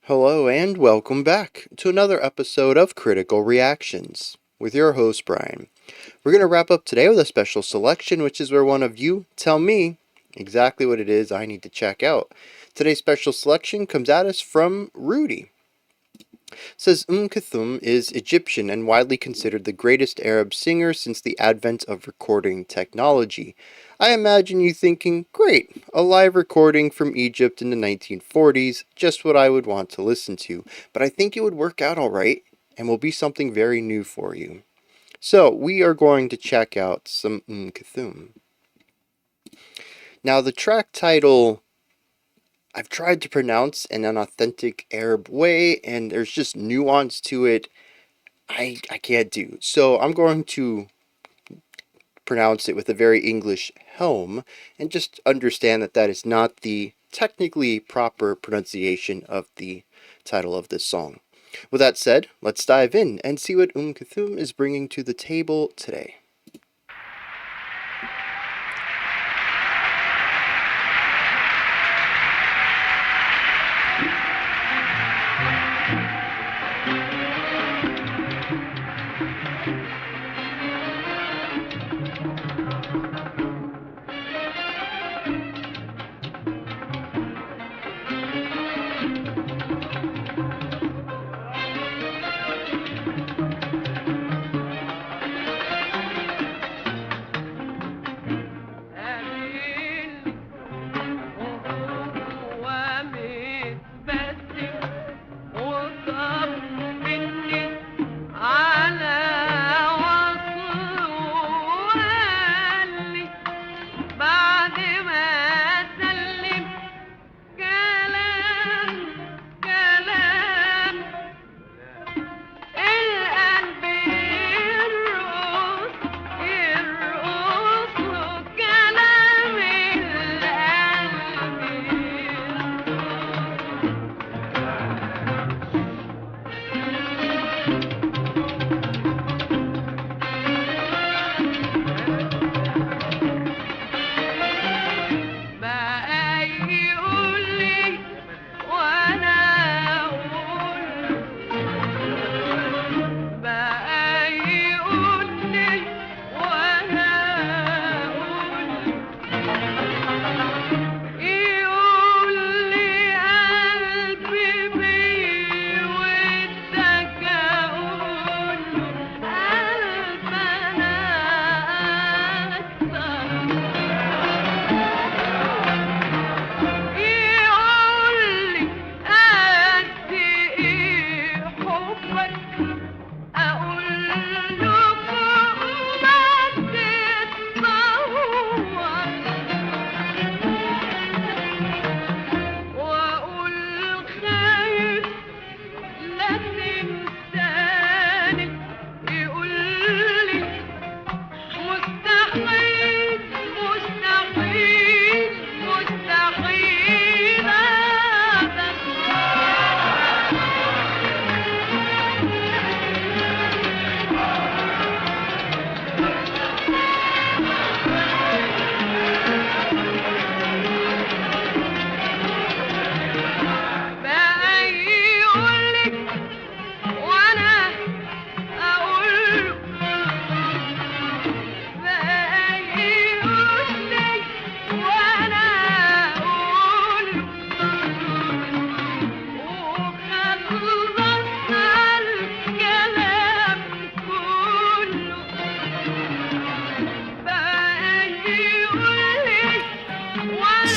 Hello and welcome back to another episode of Critical Reactions with your host Bryan. We're going to wrap up today with a special selection, which is where one of you tell me exactly what it is I need to check out. Today's special selection comes at us from Rudy. It says Kulthum is Egyptian and widely considered the greatest Arab singer since the advent of recording technology. I imagine you thinking, great, a live recording from Egypt in the 1940s, just what I would want to listen to, but I think it would work out alright and will be something very new for you. So, we are going to check out some Kulthum. Now, the track title I've tried to pronounce in an authentic Arab way, and there's just nuance to it I can't do. So I'm going to pronounce it with a very English Helm, and just understand that that is not the technically proper pronunciation of the title of this song. With that said, let's dive in and see what Kulthum is bringing to the table today.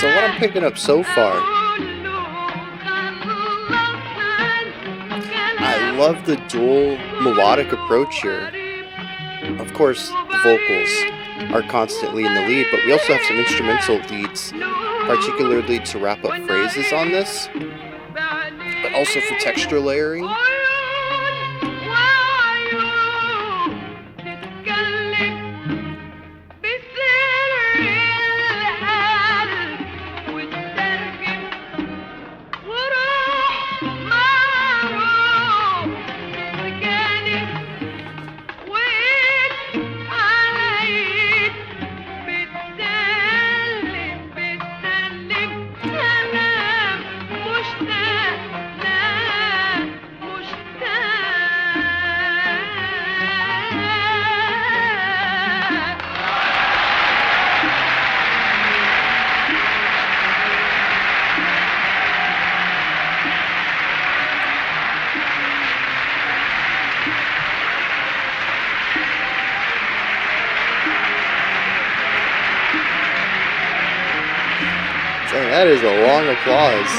So what I'm picking up so far, I love the dual melodic approach here. Of course, the vocals are constantly in the lead, but we also have some instrumental leads, particularly to wrap up phrases on this, but also for texture layering. That is a long applause.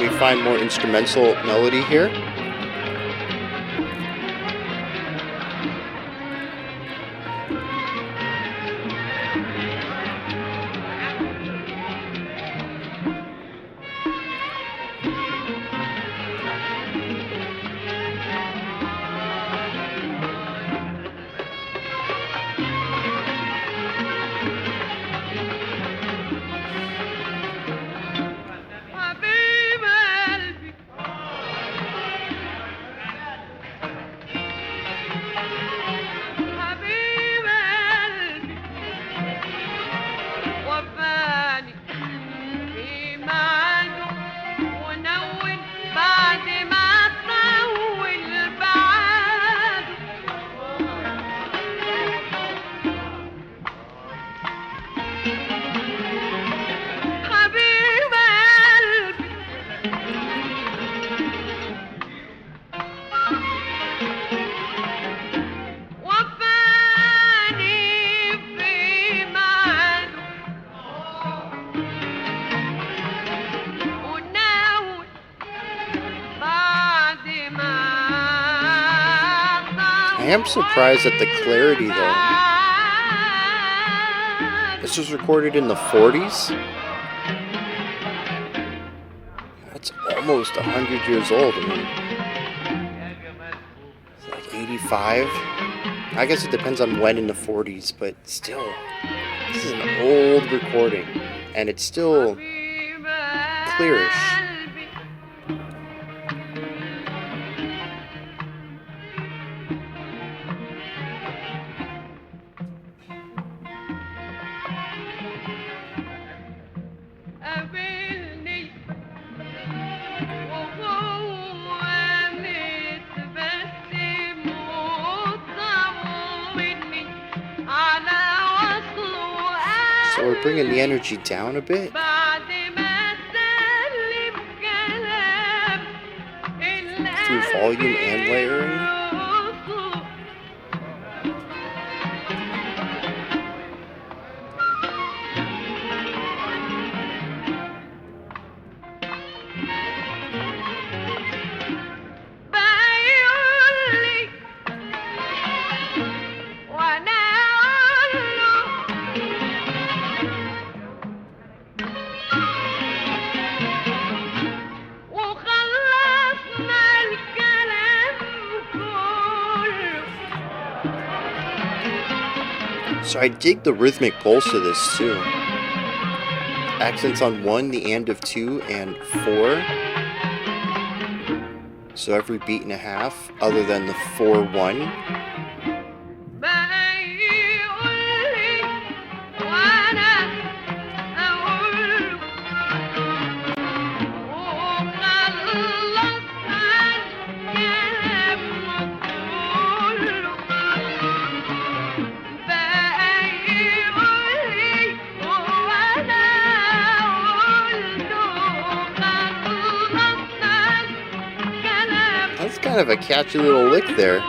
We find more instrumental melody here. I am surprised at the clarity though. This was recorded in the 40s. That's almost 100 years old. I mean, it's like 85. I guess it depends on when in the 40s, but still, this is an old recording, and it's still clearish. So we're bringing the energy down a bit. Through volume and layering. So I dig the rhythmic pulse of this too. Accents on 1, the and of 2, and 4. So every beat and a half, other than the 4-1. That's kind of a catchy little lick there.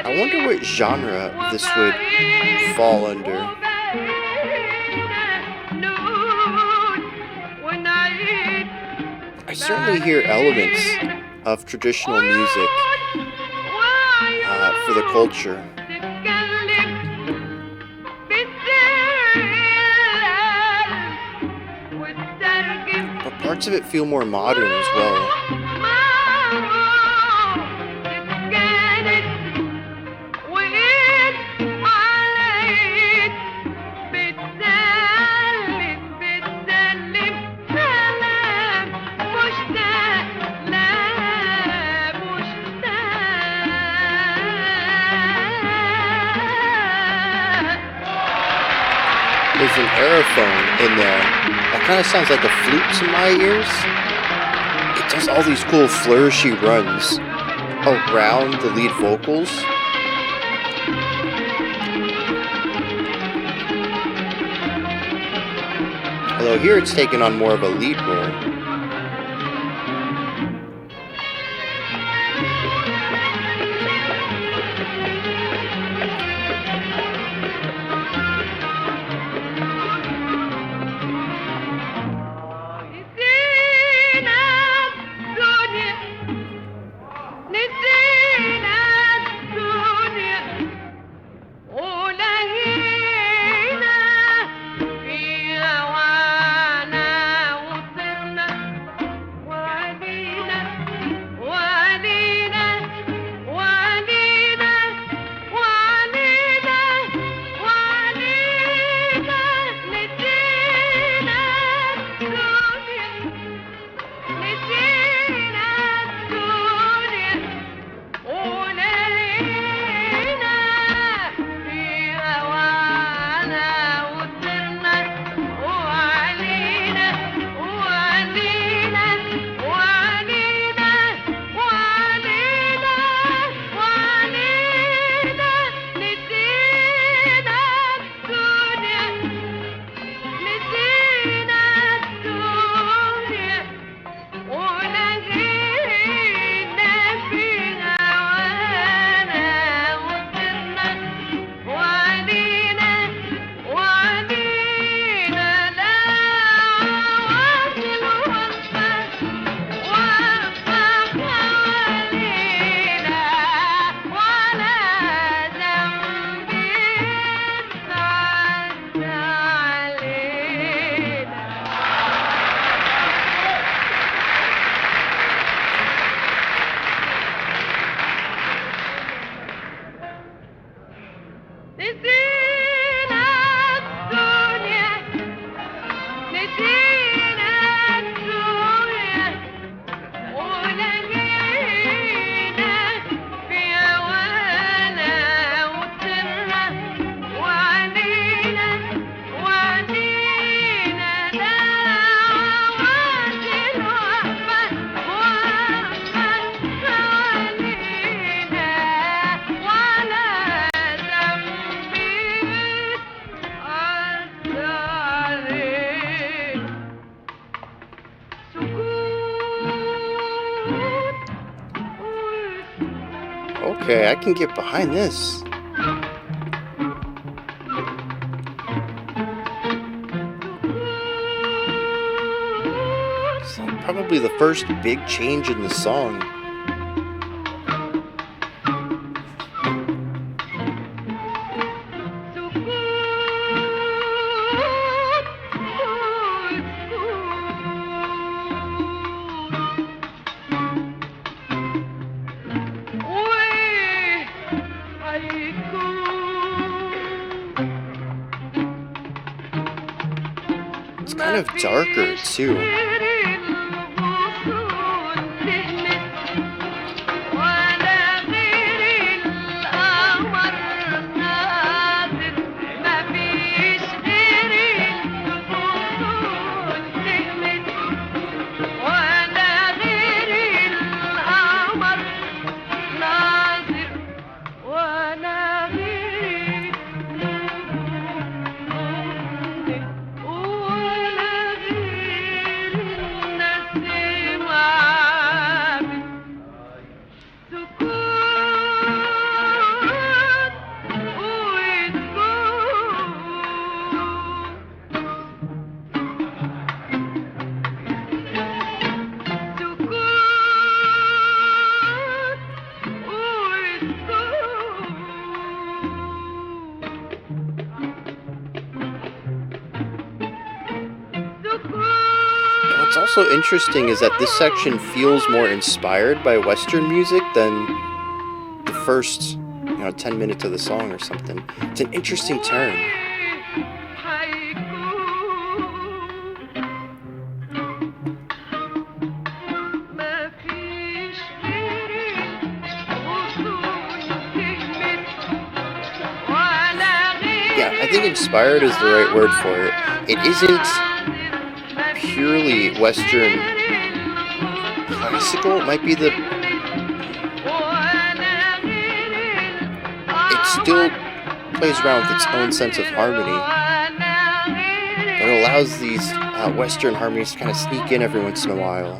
I wonder what genre this would fall under. I certainly hear elements of traditional music for the culture. But parts of it feel more modern as well. an aerophone in there. That kind of sounds like a flute to my ears. It does all these cool flourishy runs around the lead vocals. Although here it's taken on more of a lead role. Okay, I can get behind this. It's like probably the first big change in the song. It's kind of darker too. What's also interesting is that this section feels more inspired by Western music than the first, 10 minutes of the song or something. It's an interesting turn. Yeah, I think inspired is the right word for it. It isn't purely Western classical. It might be the. It still plays around with its own sense of harmony, but it allows these Western harmonies to kind of sneak in every once in a while.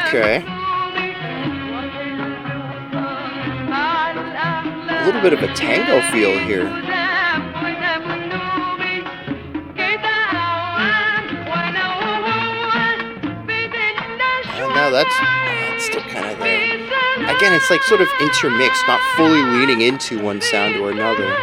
Okay. A little bit of a tango feel here. Now that's still kind of there. Again, it's like sort of intermixed, not fully leaning into one sound or another.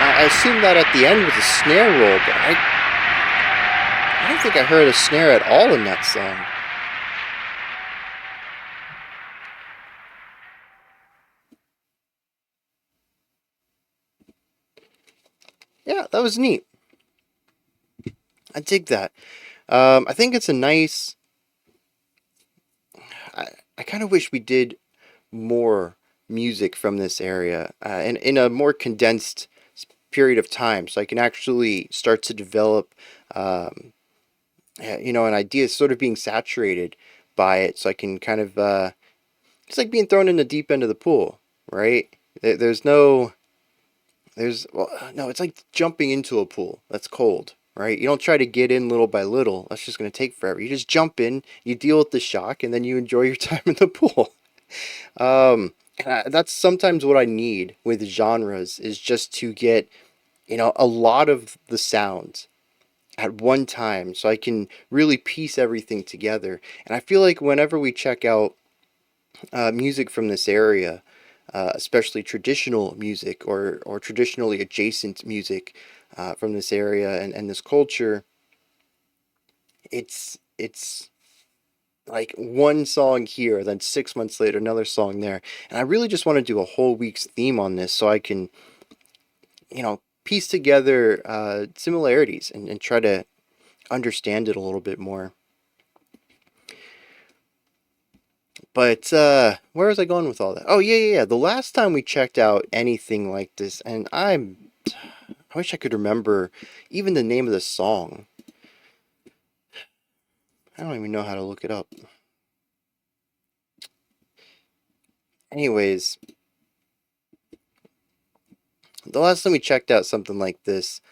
I assume that at the end was a snare roll, but I don't think I heard a snare at all in that song. Yeah, that was neat. I dig that. I think it's a nice. I kind of wish we did more music from this area and in a more condensed period of time, so I can actually start to develop, an idea sort of being saturated by it, so I can kind of. It's like being thrown in the deep end of the pool, right? There's no. No, it's like jumping into a pool that's cold, right? You don't try to get in little by little. That's just going to take forever. You just jump in, you deal with the shock, and then you enjoy your time in the pool. That's sometimes what I need with genres is just to get, a lot of the sounds at one time so I can really piece everything together. And I feel like whenever we check out music from this area, especially traditional music or traditionally adjacent music from this area and this culture, it's like one song here, then 6 months later, another song there. And I really just want to do a whole week's theme on this so I can, piece together similarities and try to understand it a little bit more. But where was I going with all that? Oh, yeah. The last time we checked out anything like this, and I wish I could remember even the name of the song. I don't even know how to look it up. Anyways, the last time we checked out something like this,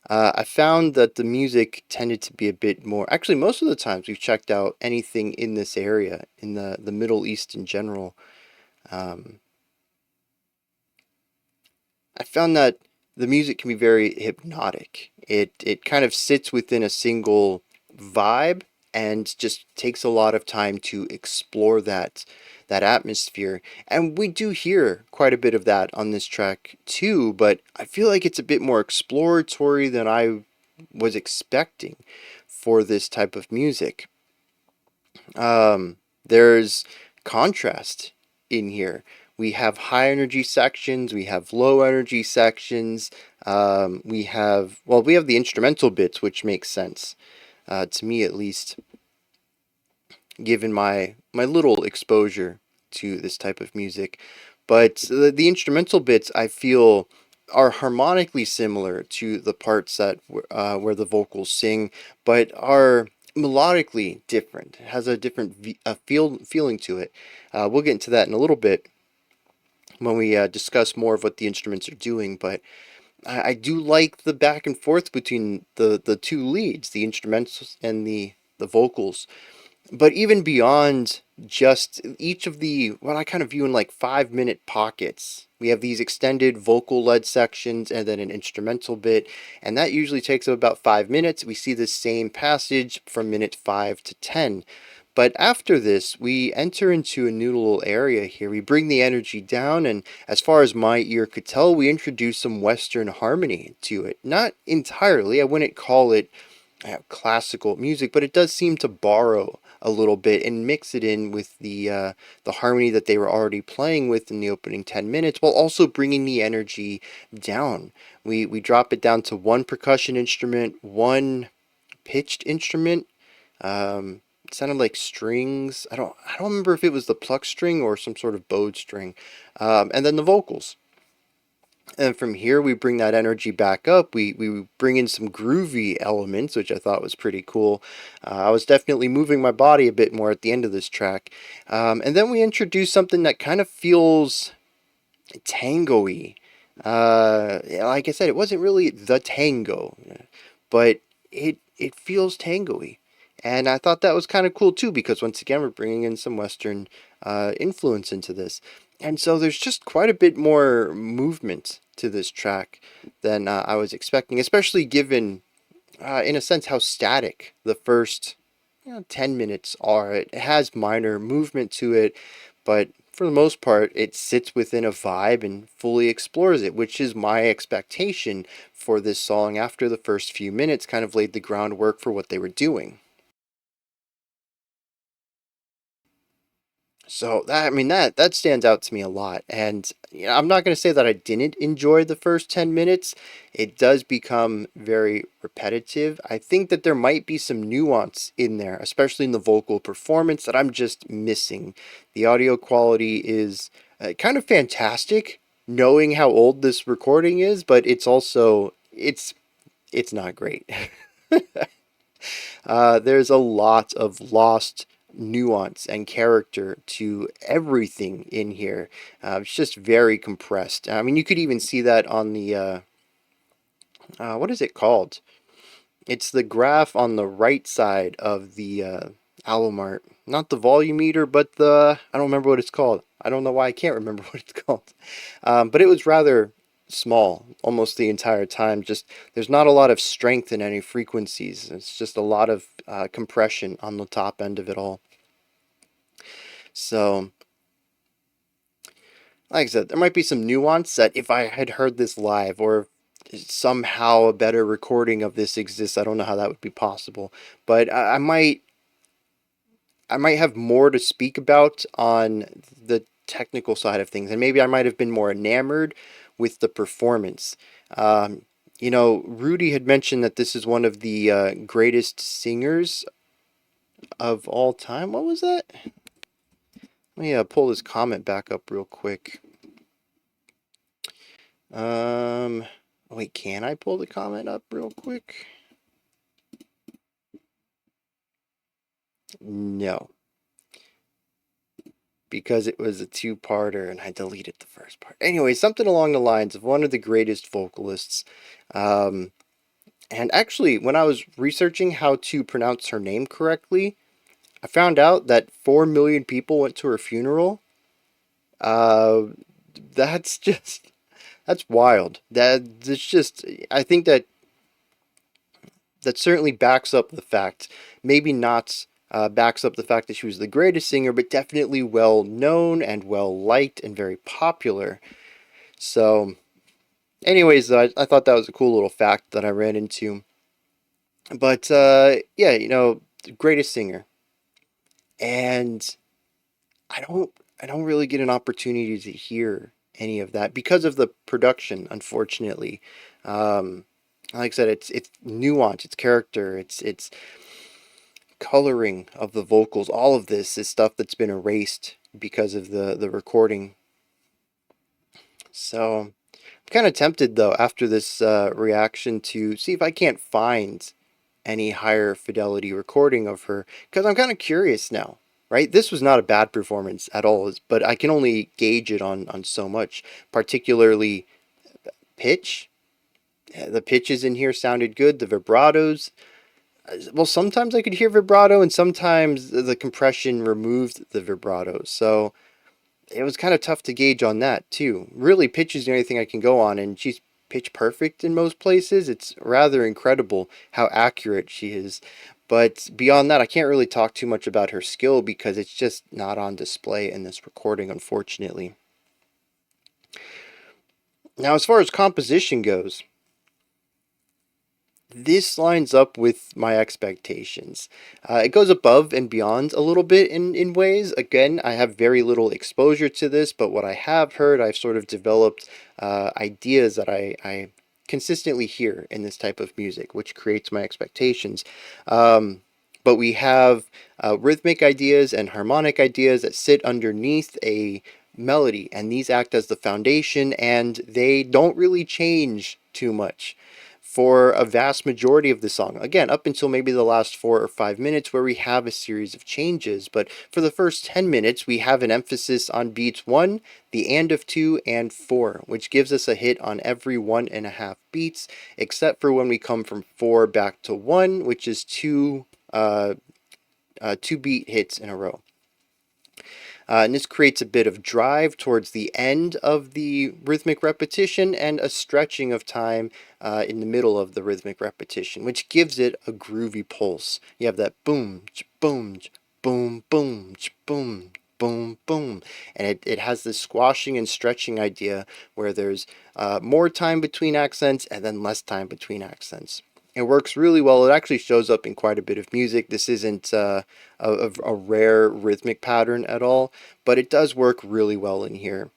I found that the music tended to be a bit more. Actually, most of the times we've checked out anything in this area, in the Middle East in general. I found that the music can be very hypnotic. It kind of sits within a single vibe and just takes a lot of time to explore that atmosphere. And we do hear quite a bit of that on this track too, but I feel like it's a bit more exploratory than I was expecting for this type of music. There's contrast in here. We have high energy sections, we have low energy sections, we have the instrumental bits, which makes sense, to me at least, given my little exposure to this type of music. But the instrumental bits I feel are harmonically similar to the parts that where the vocals sing, but are melodically different. It has a different feeling to it. We'll get into that in a little bit when we discuss more of what the instruments are doing. But I do like the back and forth between the two leads, the instrumentals and the vocals. But even beyond just each of the, what I kind of view in like 5 minute pockets, we have these extended vocal led sections and then an instrumental bit, and that usually takes about 5 minutes. We see the same passage from minute 5 to 10. But after this, we enter into a new little area here. We bring the energy down, and as far as my ear could tell, we introduce some Western harmony to it. Not entirely, I wouldn't call it classical music, but it does seem to borrow a little bit and mix it in with the harmony that they were already playing with in the opening 10 minutes, while also bringing the energy down. We drop it down to one percussion instrument, one pitched instrument. It sounded like strings. I don't remember if it was the pluck string or some sort of bowed string, and then the vocals. And from here, we bring that energy back up. We bring in some groovy elements, which I thought was pretty cool. I was definitely moving my body a bit more at the end of this track. And then we introduce something that kind of feels tango-y. Like I said, it wasn't really the tango, but it feels tango-y. And I thought that was kind of cool too, because once again, we're bringing in some Western influence into this. And so there's just quite a bit more movement to this track than I was expecting, especially given, in a sense, how static the first 10 minutes are. It has minor movement to it, but for the most part, it sits within a vibe and fully explores it, which is my expectation for this song after the first few minutes kind of laid the groundwork for what they were doing. So that, I mean, that stands out to me a lot, and I'm not going to say that I didn't enjoy the first 10 minutes. It does become very repetitive. I think that there might be some nuance in there, especially in the vocal performance, that I'm just missing. The audio quality is kind of fantastic, knowing how old this recording is, but it's also it's not great. There's a lot of lost nuance and character to everything in here. It's just very compressed. I mean, you could even see that on the what is it called? It's the graph on the right side of the album art. Not the volume meter, but the, I don't remember what it's called. I don't know why I can't remember what it's called. But it was rather small almost the entire time. Just there's not a lot of strength in any frequencies. It's just a lot of compression on the top end of it all. So, like I said, there might be some nuance that if I had heard this live, or somehow a better recording of this exists, I don't know how that would be possible. But I might have more to speak about on the technical side of things, and maybe I might have been more enamored with the performance. Rudy had mentioned that this is one of the greatest singers of all time. What was that? Let me pull this comment back up real quick. Wait, can I pull the comment up real quick? No, because it was a two-parter and I deleted the first part. Anyway, something along the lines of one of the greatest vocalists. And actually, when I was researching how to pronounce her name correctly, I found out that 4 million people went to her funeral. Uh, that's just, that's wild. That's just, I think that certainly backs up the fact, maybe not backs up the fact that she was the greatest singer, but definitely well known and well liked and very popular. So, anyways, I thought that was a cool little fact that I ran into. But yeah, greatest singer, and I don't really get an opportunity to hear any of that because of the production, unfortunately. Um, like I said, it's nuance, it's character, it's coloring of the vocals. All of this is stuff that's been erased because of the recording. So I'm kind of tempted though after this reaction to see if I can't find any higher fidelity recording of her, because I'm kind of curious now. Right, this was not a bad performance at all, but I can only gauge it on so much, particularly pitch. The pitches in here sounded good. The vibratos, well, sometimes I could hear vibrato, and sometimes the compression removed the vibrato. So it was kind of tough to gauge on that too. Really, pitch is the only thing I can go on, and she's pitch perfect in most places. It's rather incredible how accurate she is. But beyond that, I can't really talk too much about her skill because it's just not on display in this recording, unfortunately. Now, as far as composition goes, this lines up with my expectations. It goes above and beyond a little bit in ways. Again, I have very little exposure to this, but what I have heard, I've sort of developed ideas that I consistently hear in this type of music, which creates my expectations. But we have rhythmic ideas and harmonic ideas that sit underneath a melody, and these act as the foundation, and they don't really change too much for a vast majority of the song. Again, up until maybe the last 4 or 5 minutes where we have a series of changes. But for the first 10 minutes, we have an emphasis on beats 1, the and of 2, and 4, which gives us a hit on every 1.5 beats, except for when we come from 4 back to 1, which is two 2-beat hits in a row. And this creates a bit of drive towards the end of the rhythmic repetition and a stretching of time in the middle of the rhythmic repetition, which gives it a groovy pulse. You have that boom, boom, boom, boom, boom, boom, boom. And it has this squashing and stretching idea where there's more time between accents and then less time between accents. It works really well. It actually shows up in quite a bit of music. This isn't a rare rhythmic pattern at all, but it does work really well in here.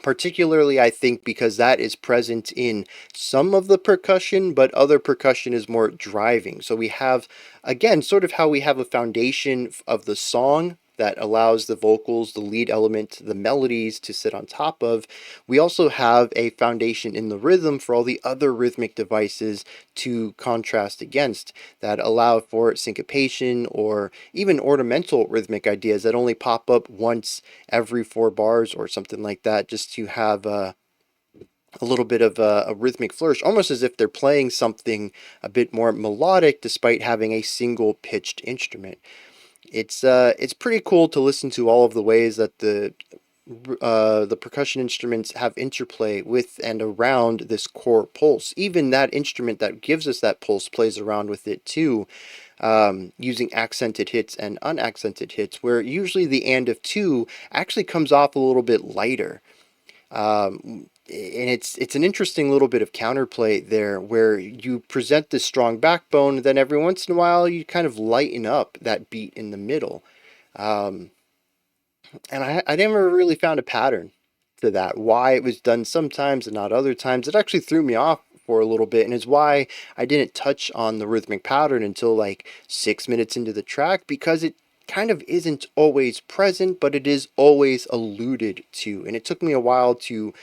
Particularly, I think, because that is present in some of the percussion, but other percussion is more driving. So we have, again, sort of how we have a foundation of the song that allows the vocals, the lead element, the melodies to sit on top of. We also have a foundation in the rhythm for all the other rhythmic devices to contrast against that allow for syncopation or even ornamental rhythmic ideas that only pop up once every 4 bars or something like that, just to have a little bit of a rhythmic flourish, almost as if they're playing something a bit more melodic despite having a single pitched instrument. It's pretty cool to listen to all of the ways that the percussion instruments have interplay with and around this core pulse. Even that instrument that gives us that pulse plays around with it too, using accented hits and unaccented hits, where usually the and of 2 actually comes off a little bit lighter. And it's an interesting little bit of counterplay there where you present this strong backbone, then every once in a while you kind of lighten up that beat in the middle. Um, and I never really found a pattern to that, why it was done sometimes and not other times. It actually threw me off for a little bit, and is why I didn't touch on the rhythmic pattern until like 6 minutes into the track, because it kind of isn't always present, but it is always alluded to. And it took me a while to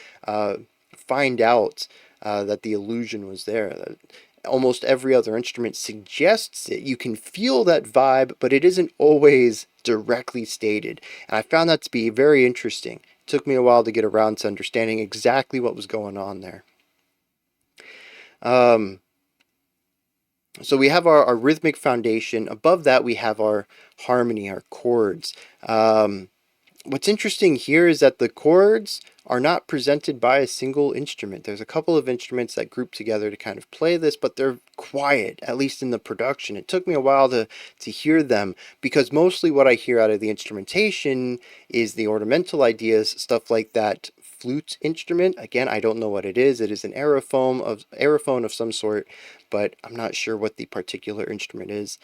find out that the illusion was there. Almost every other instrument suggests it. You can feel that vibe, but it isn't always directly stated. And I found that to be very interesting. It took me a while to get around to understanding exactly what was going on there. So we have our rhythmic foundation. Above that, we have our harmony, our chords. What's interesting here is that the chords are not presented by a single instrument. There's a couple of instruments that group together to kind of play this, but they're quiet, at least in the production. It took me a while to hear them, because mostly what I hear out of the instrumentation is the ornamental ideas, stuff like that flute instrument. Again, I don't know what it is. It is an aerophone of some sort, but I'm not sure what the particular instrument is.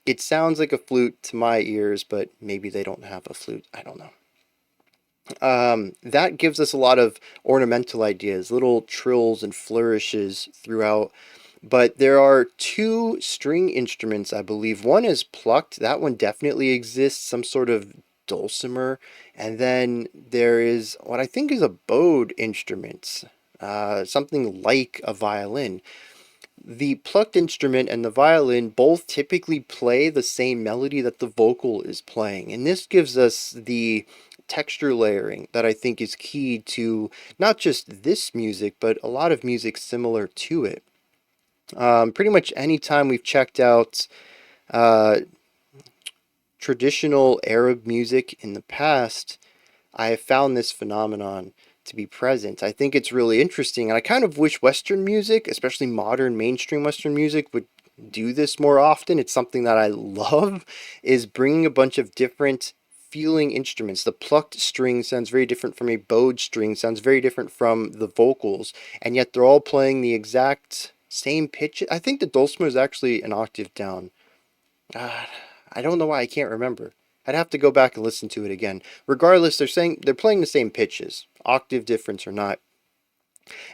It sounds like a flute to my ears, but maybe they don't have a flute. I don't know. That gives us a lot of ornamental ideas, little trills and flourishes throughout. But there are 2 string instruments, I believe. One is plucked. That one definitely exists. Some sort of dulcimer, and then there is what I think is a bowed instrument, something like a violin. The plucked instrument and the violin both typically play the same melody that the vocal is playing, and this gives us the texture layering that I think is key to not just this music, but a lot of music similar to it. Pretty much any time we've checked out uh, traditional Arab music in the past, I have found this phenomenon to be present. I think it's really interesting, and I kind of wish Western music, especially modern mainstream Western music, would do this more often. It's something that I love, is bringing a bunch of different feeling instruments. The plucked string sounds very different from a bowed string, sounds very different from the vocals, and yet they're all playing the exact same pitch. I think the dulcimer is actually an octave down. Uh, I don't know why I can't remember. I'd have to go back and listen to it again. Regardless, they're playing the same pitches, octave difference or not.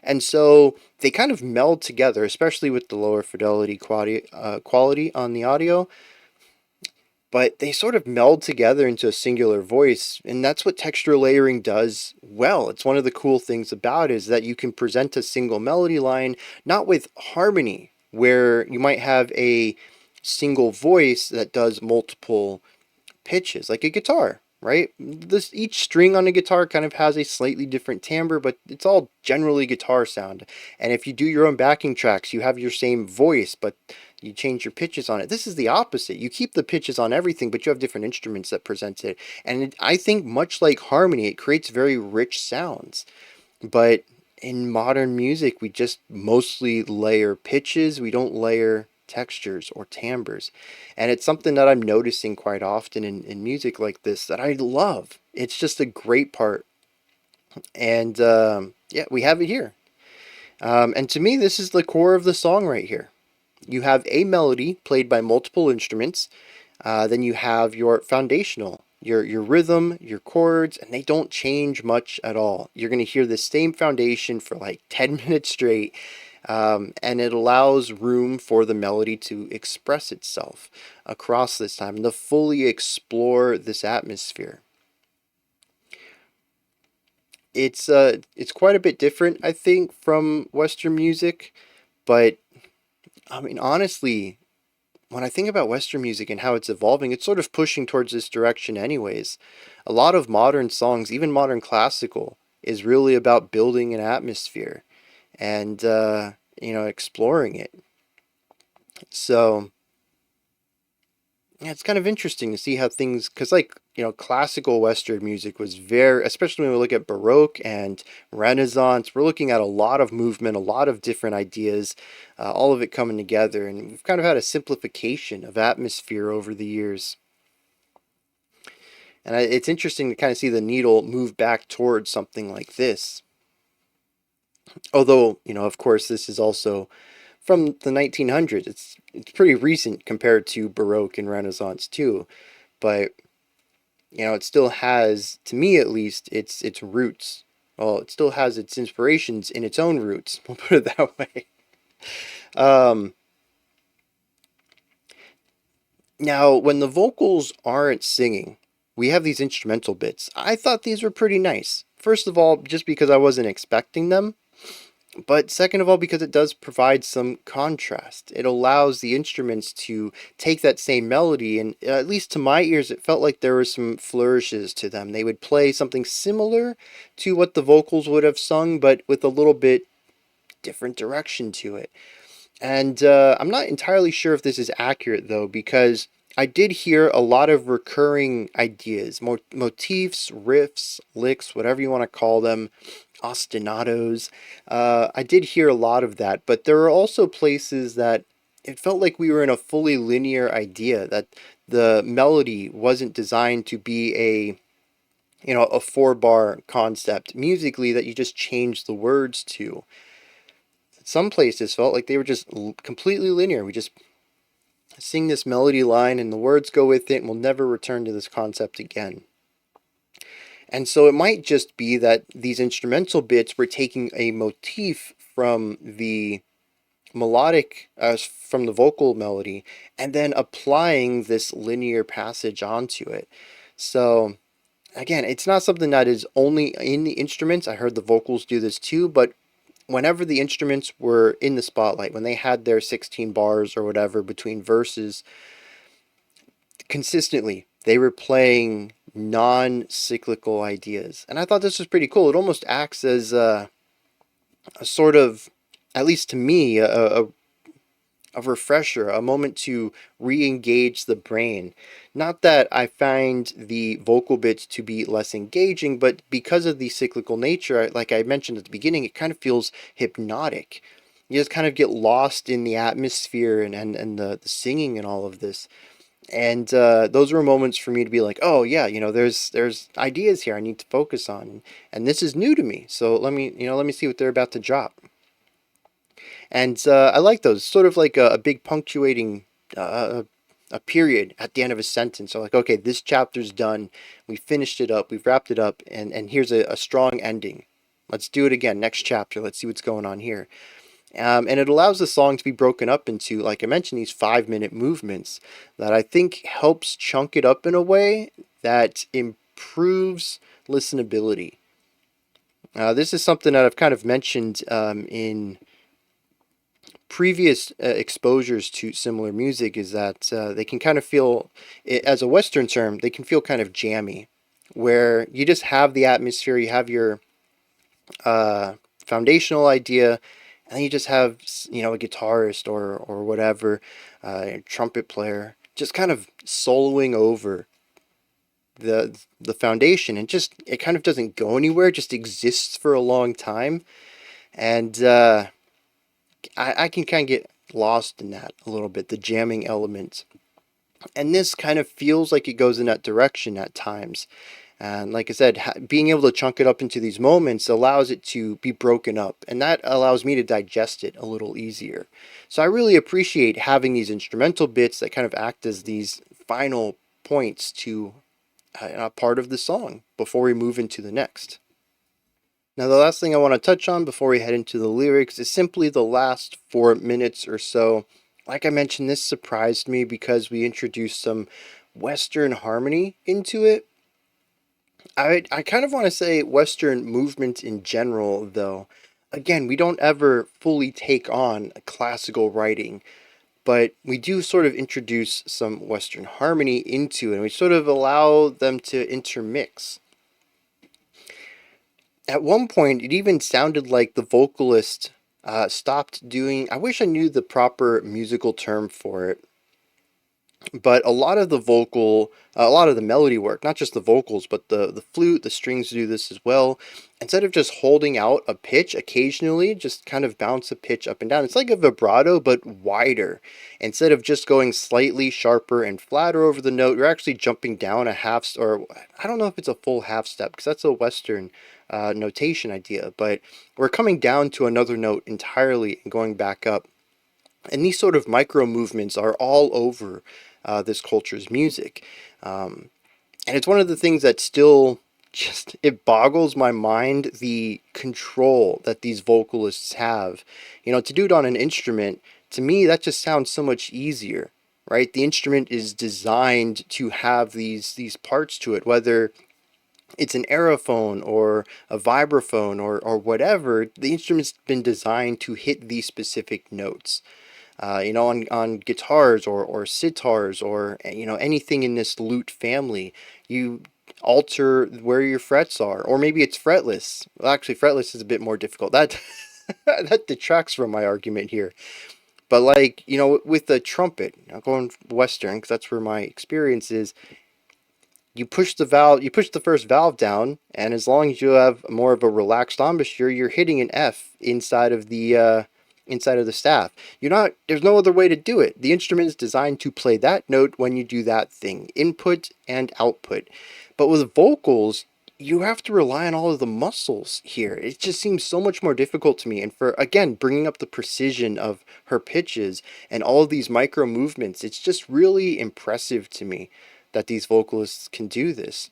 And so they kind of meld together, especially with the lower fidelity quality on the audio. But they sort of meld together into a singular voice, and that's what texture layering does well. It's one of the cool things about it, is that you can present a single melody line, not with harmony, where you might have a single voice that does multiple pitches, like a guitar, right? This each string on a guitar kind of has a slightly different timbre, but it's all generally guitar sound. And if you do your own backing tracks, you have your same voice, but you change your pitches on it. This is the opposite. You keep the pitches on everything, but you have different instruments that present it. And I think much like harmony, it creates very rich sounds. But in modern music, we just mostly layer pitches. We don't layer textures or timbres. And it's something that I'm noticing quite often in music like this that I love. It's just a great part. And yeah, we have it here. And to me, this is the core of the song right here. You have a melody played by multiple instruments. Then you have your foundational, your rhythm, your chords, and they don't change much at all. You're going to hear the same foundation for like 10 minutes straight, and it allows room for the melody to express itself across this time and to fully explore this atmosphere. It's quite a bit different, I think, from Western music, but I mean, honestly, when I think about Western music and how it's evolving, it's sort of pushing towards this direction, anyways. A lot of modern songs, even modern classical, is really about building an atmosphere and, exploring it. So, yeah, it's kind of interesting to see how things, because, like, classical Western music was very, especially when we look at Baroque and Renaissance, we're looking at a lot of movement, a lot of different ideas, all of it coming together. And we've kind of had a simplification of atmosphere over the years. And it's interesting to kind of see the needle move back towards something like this. Although, of course, this is also from the 1900s. It's pretty recent compared to Baroque and Renaissance too, but it still has, to me at least, its roots. Well, it still has its inspirations in its own roots. We'll put it that way. Um, Now, when the vocals aren't singing, we have these instrumental bits. I thought these were pretty nice. First of all, just because I wasn't expecting them, but second of all, because it does provide some contrast. It allows the instruments to take that same melody, and at least to my ears, it felt like there were some flourishes to them. They would play something similar to what the vocals would have sung, but with a little bit different direction to it. And I'm not entirely sure if this is accurate, though, because I did hear a lot of recurring ideas, motifs, riffs, licks, whatever you want to call them, ostinatos. I did hear a lot of that, but there are also places that it felt like we were in a fully linear idea, that the melody wasn't designed to be a 4 bar concept musically that you just change the words to. Some places felt like they were just completely linear. We just sing this melody line and the words go with it, and we'll never return to this concept again. And so it might just be that these instrumental bits were taking a motif from the melodic, from the vocal melody, and then applying this linear passage onto it. So again, it's not something that is only in the instruments. I heard the vocals do this too, but whenever the instruments were in the spotlight, when they had their 16 bars or whatever between verses, consistently they were playing non-cyclical ideas. And I thought this was pretty cool. It almost acts as a sort of, at least to me, a refresher, a moment to re-engage the brain. Not that I find the vocal bits to be less engaging, but because of the cyclical nature, like I mentioned at the beginning, it kind of feels hypnotic. You just kind of get lost in the atmosphere and the singing and all of this. And those were moments for me to be like, oh yeah, there's ideas here I need to focus on, and this is new to me. So let me see what they're about to drop. And I like those, sort of like a big punctuating a period at the end of a sentence. So like, okay, this chapter's done. We finished it up. We've wrapped it up, and here's a strong ending. Let's do it again. Next chapter. Let's see what's going on here. And it allows the song to be broken up into, like I mentioned, these 5-minute movements that I think helps chunk it up in a way that improves listenability. This is something that I've kind of mentioned in previous exposures to similar music, is that they can kind of feel, as a Western term, they can feel kind of jammy, where you just have the atmosphere, you have your foundational idea, and you just have, a guitarist or whatever, a trumpet player, just kind of soloing over the foundation, and just it kind of doesn't go anywhere, just exists for a long time. And I can kind of get lost in that a little bit, the jamming element. And this kind of feels like it goes in that direction at times. And like I said, being able to chunk it up into these moments allows it to be broken up, and that allows me to digest it a little easier. So I really appreciate having these instrumental bits that kind of act as these final points to a part of the song before we move into the next. Now, the last thing I want to touch on before we head into the lyrics is simply the last 4 minutes or so. Like I mentioned, this surprised me because we introduced some Western harmony into it. I kind of want to say Western movement in general, though. Again, we don't ever fully take on classical writing, but we do sort of introduce some Western harmony into it, and we sort of allow them to intermix. At one point, it even sounded like the vocalist stopped doing. I wish I knew the proper musical term for it, but a lot of a lot of the melody work, not just the vocals, but the flute, the strings do this as well. Instead of just holding out a pitch occasionally, just kind of bounce a pitch up and down. It's like a vibrato, but wider. Instead of just going slightly sharper and flatter over the note, you're actually jumping down a half, or I don't know if it's a full half step, because that's a Western notation idea, but we're coming down to another note entirely and going back up. And these sort of micro movements are all over this culture's music. And it's one of the things that still just, it boggles my mind, the control that these vocalists have. To do it on an instrument, to me, that just sounds so much easier, right? The instrument is designed to have these parts to it, whether it's an aerophone or a vibraphone or whatever. The instrument's been designed to hit these specific notes. On guitars or sitars or anything in this lute family, you alter where your frets are, or maybe it's fretless. Well, actually, fretless is a bit more difficult. That that detracts from my argument here. But like with the trumpet, going Western because that's where my experience is. You push the first valve down, and as long as you have more of a relaxed embouchure, you're hitting an F inside of the staff. There's no other way to do it. The instrument is designed to play that note when you do that thing, input and output. But with vocals, you have to rely on all of the muscles here. It just seems so much more difficult to me. And for, again, bringing up the precision of her pitches and all of these micro movements, it's just really impressive to me that these vocalists can do this.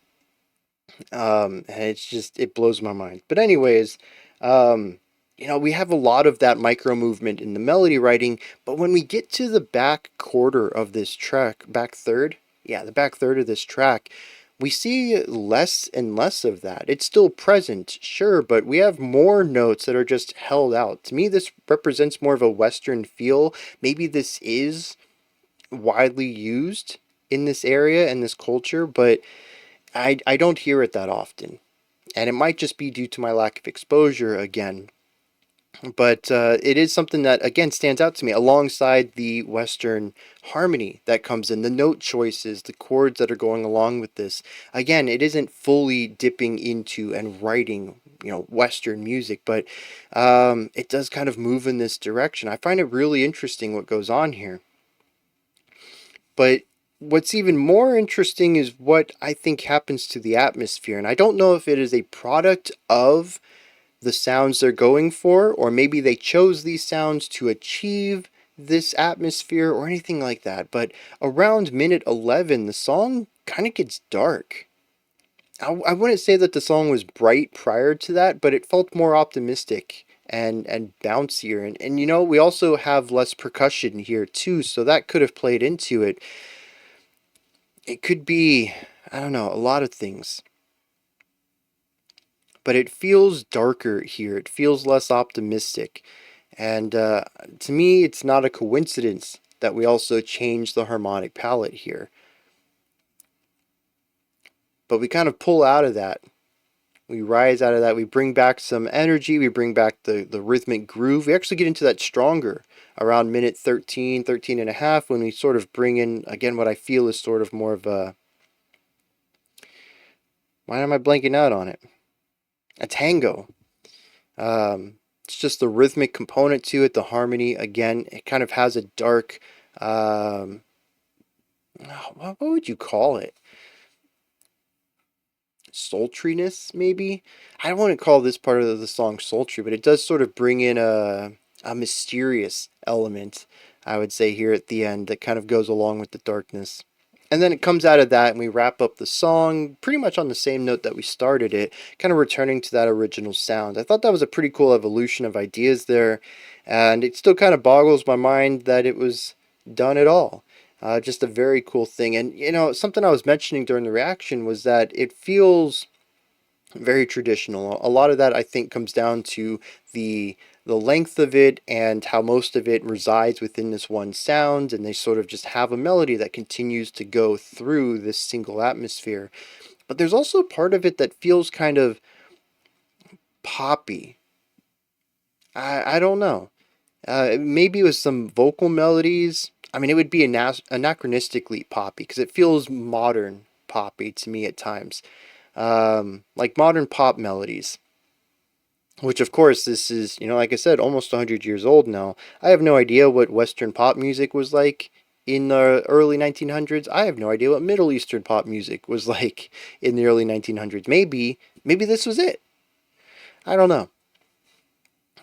And it blows my mind. But anyways, we have a lot of that micro movement in the melody writing, but when we get to the back quarter of this track, the back third of this track, we see less and less of that. It's still present, sure, but we have more notes that are just held out. To me, this represents more of a Western feel. Maybe this is widely used in this area and this culture, but I don't hear it that often. And it might just be due to my lack of exposure again. But it is something that, again, stands out to me alongside the Western harmony that comes in, the note choices, the chords that are going along with this. Again, it isn't fully dipping into and writing, Western music, but it does kind of move in this direction. I find it really interesting what goes on here. But what's even more interesting is what I think happens to the atmosphere. And I don't know if it is a product of the sounds they're going for, or maybe they chose these sounds to achieve this atmosphere or anything like that. But around minute 11, the song kind of gets dark. I wouldn't say that the song was bright prior to that, but it felt more optimistic and bouncier. And we also have less percussion here too, so that could have played into it. It could be, I don't know, a lot of things. But it feels darker here. It feels less optimistic. And to me, it's not a coincidence that we also change the harmonic palette here. But we kind of pull out of that. We rise out of that. We bring back some energy. We bring back the rhythmic groove. We actually get into that stronger around minute 13, 13 and a half, when we sort of bring in, again, what I feel is sort of more of a... Why am I blanking out on it? A tango. It's just the rhythmic component to it, the harmony. Again, it kind of has a dark, what would you call it? Sultriness, maybe? I don't want to call this part of the song sultry, but it does sort of bring in a mysterious element, I would say, here at the end that kind of goes along with the darkness. And then it comes out of that, and we wrap up the song pretty much on the same note that we started it, kind of returning to that original sound. I thought that was a pretty cool evolution of ideas there, and it still kind of boggles my mind that it was done at all. Just a very cool thing. And, something I was mentioning during the reaction was that it feels very traditional. A lot of that, I think, comes down to the length of it and how most of it resides within this one sound, and they sort of just have a melody that continues to go through this single atmosphere. But there's also part of it that feels kind of poppy. I don't know. Maybe with some vocal melodies. I mean, it would be anachronistically poppy because it feels modern poppy to me at times. Like modern pop melodies. Which, of course, this is, like I said, almost 100 years old now. I have no idea what Western pop music was like in the early 1900s. I have no idea what Middle Eastern pop music was like in the early 1900s. Maybe this was it. I don't know.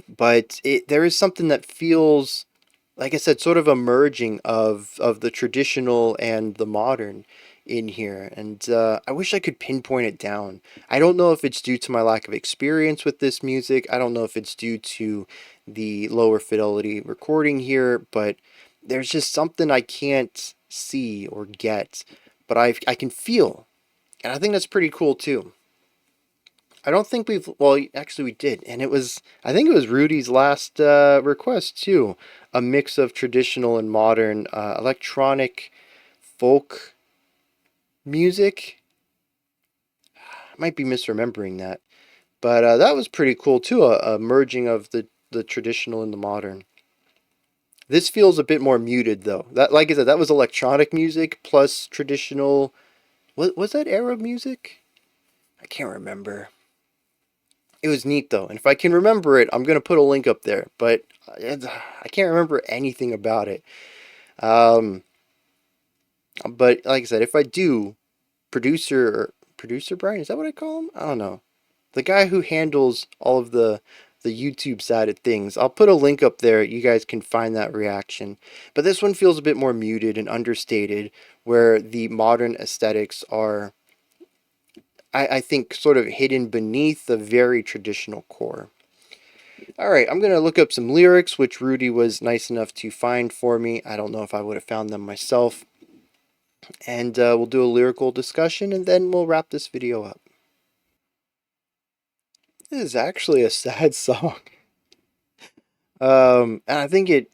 But there is something that feels, like I said, sort of a merging of the traditional and the modern in here. And I wish I could pinpoint it down. I don't know if it's due to my lack of experience with this music. I don't know if it's due to the lower fidelity recording here, but there's just something I can't see or get, but I can feel. And I think that's pretty cool too. I don't think well, actually we did. And I think it was Rudy's last request too. A mix of traditional and modern electronic folk music. I might be misremembering that. But that was pretty cool too, a merging of the traditional and the modern. This feels a bit more muted though. That, like I said, that was electronic music plus traditional. Was that Arab music? I can't remember. It was neat though, and if I can remember it, I'm gonna put a link up there. But I can't remember anything about it. Um, but like I said, if I do, producer Bryan, is that what I call him? I don't know. The guy who handles all of the YouTube side of things. I'll put a link up there. You guys can find that reaction. But this one feels a bit more muted and understated, where the modern aesthetics are, I think, sort of hidden beneath the very traditional core. Alright, I'm going to look up some lyrics, which Rudy was nice enough to find for me. I don't know if I would have found them myself. and we'll do a lyrical discussion, and then we'll wrap this video up. This is actually a sad song. And I think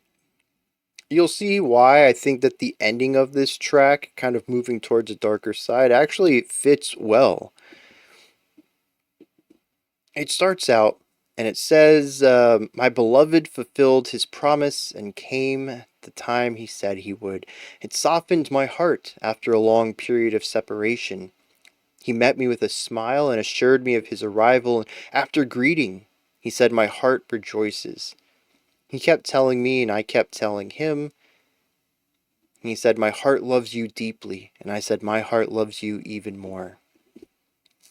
you'll see why I think that the ending of this track, kind of moving towards a darker side, actually fits well. It starts out and it says, My beloved fulfilled his promise and came at the time he said he would. It softened my heart after a long period of separation. He met me with a smile and assured me of his arrival, and after greeting, he said, My heart rejoices. He kept telling me, and I kept telling him. He said, My heart loves you deeply, and I said, My heart loves you even more.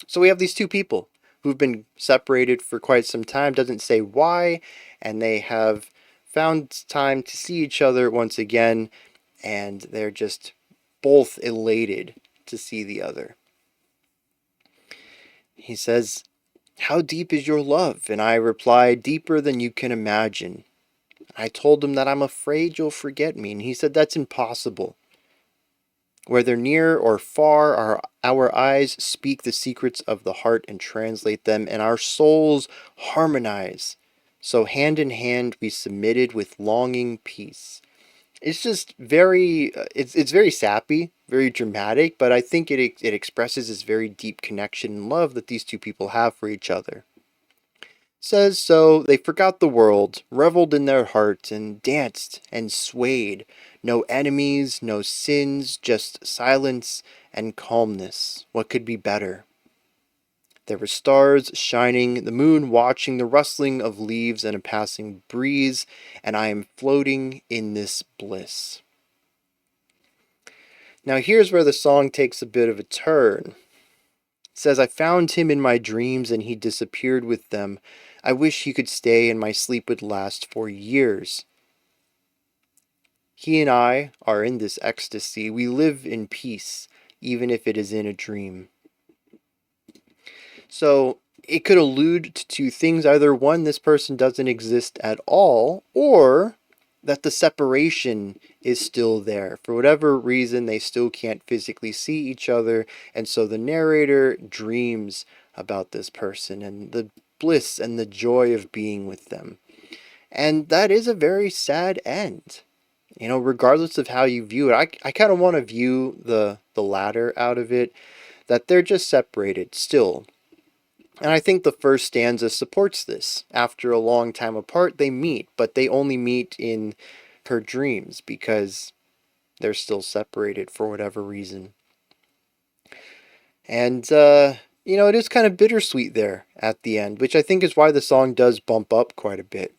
So we have these two people who've been separated for quite some time, doesn't say why, and they have found time to see each other once again, and they're just both elated to see the other. He says, How deep is your love? And I replied, Deeper than you can imagine. I told him that I'm afraid you'll forget me, and he said, That's impossible. Whether near or far, our eyes speak the secrets of the heart and translate them, and our souls harmonize. So hand in hand we submitted with longing peace. It's just very, it's very sappy, very dramatic, but I think it expresses this very deep connection and love that these two people have for each other. Says so they forgot the world, reveled in their heart, and danced and swayed. No enemies, no sins, just silence and calmness. What could be better? There were stars shining, the moon watching the rustling of leaves and a passing breeze, and I am floating in this bliss. Now here's where the song takes a bit of a turn. It says, I found him in my dreams and he disappeared with them. I wish he could stay and my sleep would last for years. He and I are in this ecstasy. We live in peace, even if it is in a dream. So it could allude to two things. Either one, this person doesn't exist at all, or that the separation is still there. For whatever reason, they still can't physically see each other, and so the narrator dreams about this person and the bliss and the joy of being with them. And that is a very sad end. You know, regardless of how you view it, I kind of want to view the latter out of it, that they're just separated still. And I think the first stanza supports this. After a long time apart, they meet, but they only meet in her dreams because they're still separated for whatever reason. And, it is kind of bittersweet there at the end, which I think is why the song does bump up quite a bit.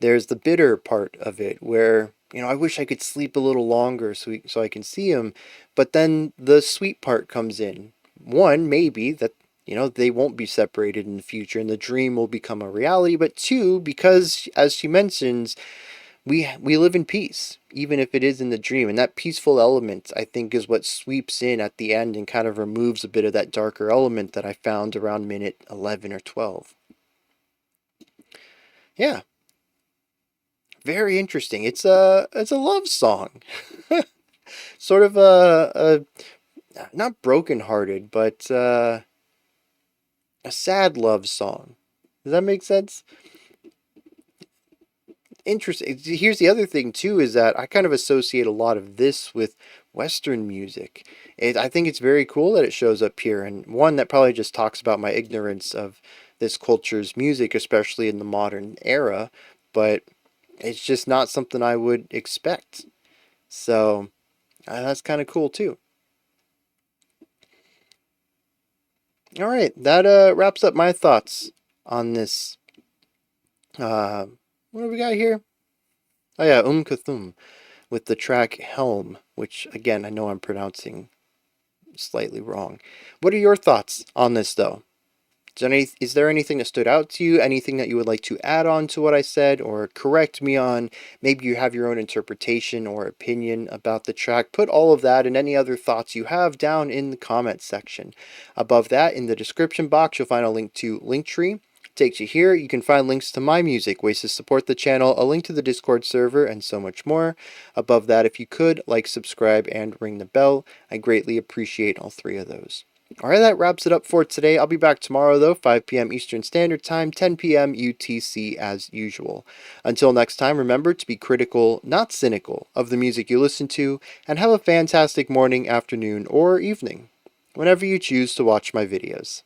There's the bitter part of it where, I wish I could sleep a little longer so I can see him. But then the sweet part comes in. One, maybe that, they won't be separated in the future and the dream will become a reality. But two, because as she mentions, we live in peace, even if it is in the dream. And that peaceful element, I think, is what sweeps in at the end and kind of removes a bit of that darker element that I found around minute 11 or 12. Yeah. Very interesting. It's a love song. Sort of a not brokenhearted, but a sad love song. Does that make sense? Interesting. Here's the other thing too, is that I kind of associate a lot of this with Western music. I think it's very cool that it shows up here, and one that probably just talks about my ignorance of this culture's music, especially in the modern era, but it's just not something I would expect. So that's kind of cool too. All right, that wraps up my thoughts on this. Uh, what do we got here? Oh yeah, Kulthum with the track Helm, which again I know I'm pronouncing slightly wrong. What are your thoughts on this though? Is there anything that stood out to you? Anything that you would like to add on to what I said or correct me on? Maybe you have your own interpretation or opinion about the track. Put all of that and any other thoughts you have down in the comments section. Above that, in the description box, you'll find a link to Linktree takes you here. You can find links to my music, ways to support the channel, a link to the Discord server, and so much more. Above that, if you could, like, subscribe, and ring the bell. I greatly appreciate all three of those. Alright, that wraps it up for today. I'll be back tomorrow, though, 5 p.m. Eastern Standard Time, 10 p.m. UTC as usual. Until next time, remember to be critical, not cynical, of the music you listen to, and have a fantastic morning, afternoon, or evening, whenever you choose to watch my videos.